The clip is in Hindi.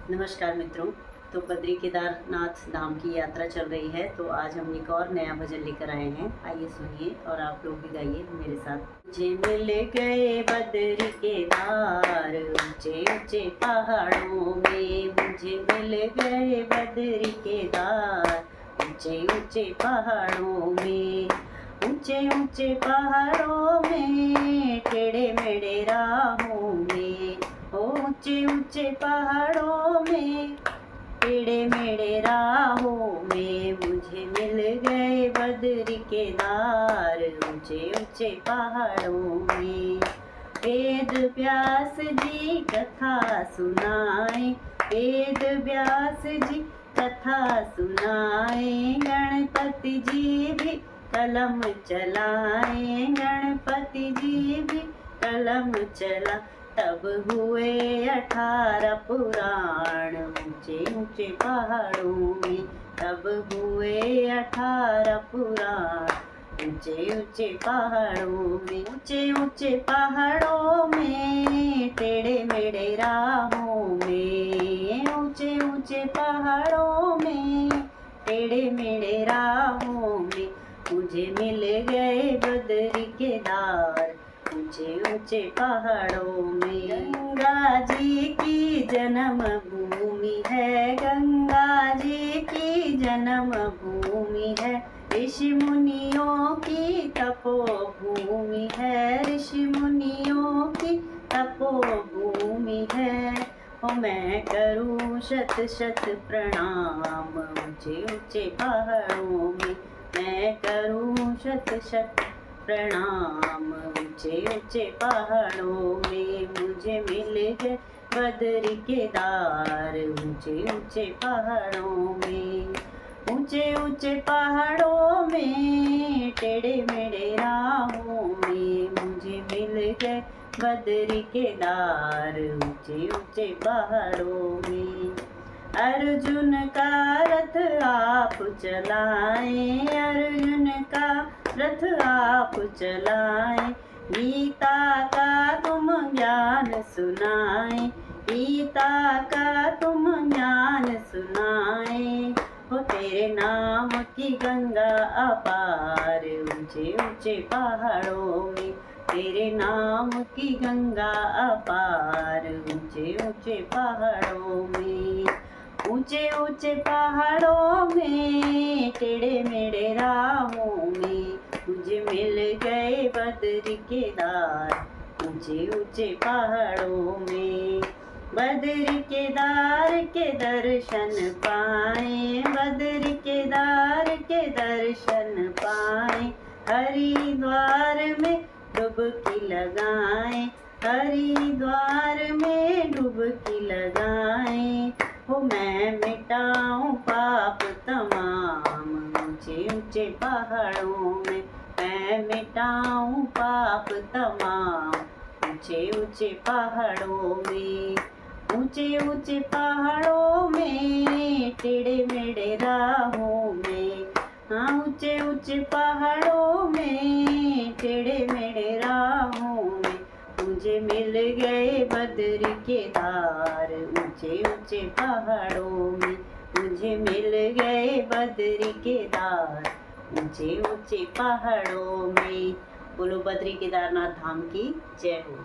नमस्कार मित्रों। तो बद्री केदारनाथ धाम की यात्रा चल रही है, तो आज हम एक और नया भजन लेकर आए हैं। आइए सुनिए और आप लोग भी गाइए मेरे साथ। मुझे मिल गए बद्री केदार ऊंचे ऊंचे पहाड़ों में, मुझे मिल गए बद्री केदार ऊंचे ऊंचे पहाड़ों में, ऊंचे ऊंचे पहाड़ों में, टेढ़े मेढ़े राहों में, ऊंचे ऊंचे पहाड़ों में, टेढ़े मेढ़े राहों में, मुझे मिल गए बद्री केदार ऊंचे ऊंचे पहाड़ों में। वेद व्यास जी कथा सुनाए, वेद व्यास जी कथा सुनाए, गणपति जी भी कलम चलाए, गणपति जी भी कलम चला, तब हुए 18 पुराण ऊंचे ऊंचे पहाड़ों में, तब हुए 18 पुराण ऊंचे ऊंचे पहाड़ों में, ऊंचे ऊंचे पहाड़ों में, टेढ़े मेढ़े राहों में, ऊंचे ऊंचे पहाड़ों में, टेढ़े मेढ़े राहों में, मुझे मिल गए बद्री केदार ऊंचे ऊंचे पहाड़ों में। गंगा जी की जन्म भूमि है, गंगा जी की जन्म भूमि है, ऋषि मुनियों की तपोभूमि है, ऋषि मुनियों की तपोभूमि है। मैं करूं शत शत प्रणाम ऊंचे ऊंचे पहाड़ों में, मैं करूं शत शत प्रणाम ऊंचे ऊंचे पहाड़ों में, मुझे मिल गए बद्री केदार ऊंचे ऊंचे पहाड़ों में, ऊंचे ऊंचे पहाड़ों में, टेढ़े मेढ़े राहों में, मुझे मिल गए बद्री केदार ऊंचे ऊंचे पहाड़ों में। अर्जुन का रथ आप चलाएं, अर्जुन का रथ आप चलाएं, गीता का तुम ज्ञान सुनाएं, गीता का तुम ज्ञान सुनाएं, हो तेरे नाम की गंगा अपार ऊंचे ऊंचे पहाड़ों में, तेरे नाम की गंगा अपार ऊंचे ऊंचे पहाड़ों में, ऊंचे ऊंचे पहाड़ों में, टेढ़े मेढ़े राहों में, मुझे मिल गए बद्री केदार ऊंचे ऊंचे पहाड़ों में। बद्री केदार के दर्शन पाए, बद्री केदार के दर्शन पाए, हरिद्वार में डुबकी लगाए, हरिद्वार में डुबकी लगाए, हो मैं मिटाऊं पाप तमाम ऊंचे ऊंचे पहाड़ों में, मैं मिटाऊं पाप तमाम ऊंचे ऊंचे पहाड़ों में, ऊंचे ऊंचे पहाड़ों में, टेढ़े मेढ़े राहों में, हाँ ऊंचे ऊंचे पहाड़ों में, टेढ़े मेढ़े राहों में, मुझे मिल गए बद्री केदार ऊंचे ऊंचे पहाड़ों में, मुझे मिल गए बद्री केदार ऊंचे ऊंचे पहाड़ों में। बोलो बद्री केदारनाथ धाम की जय हो।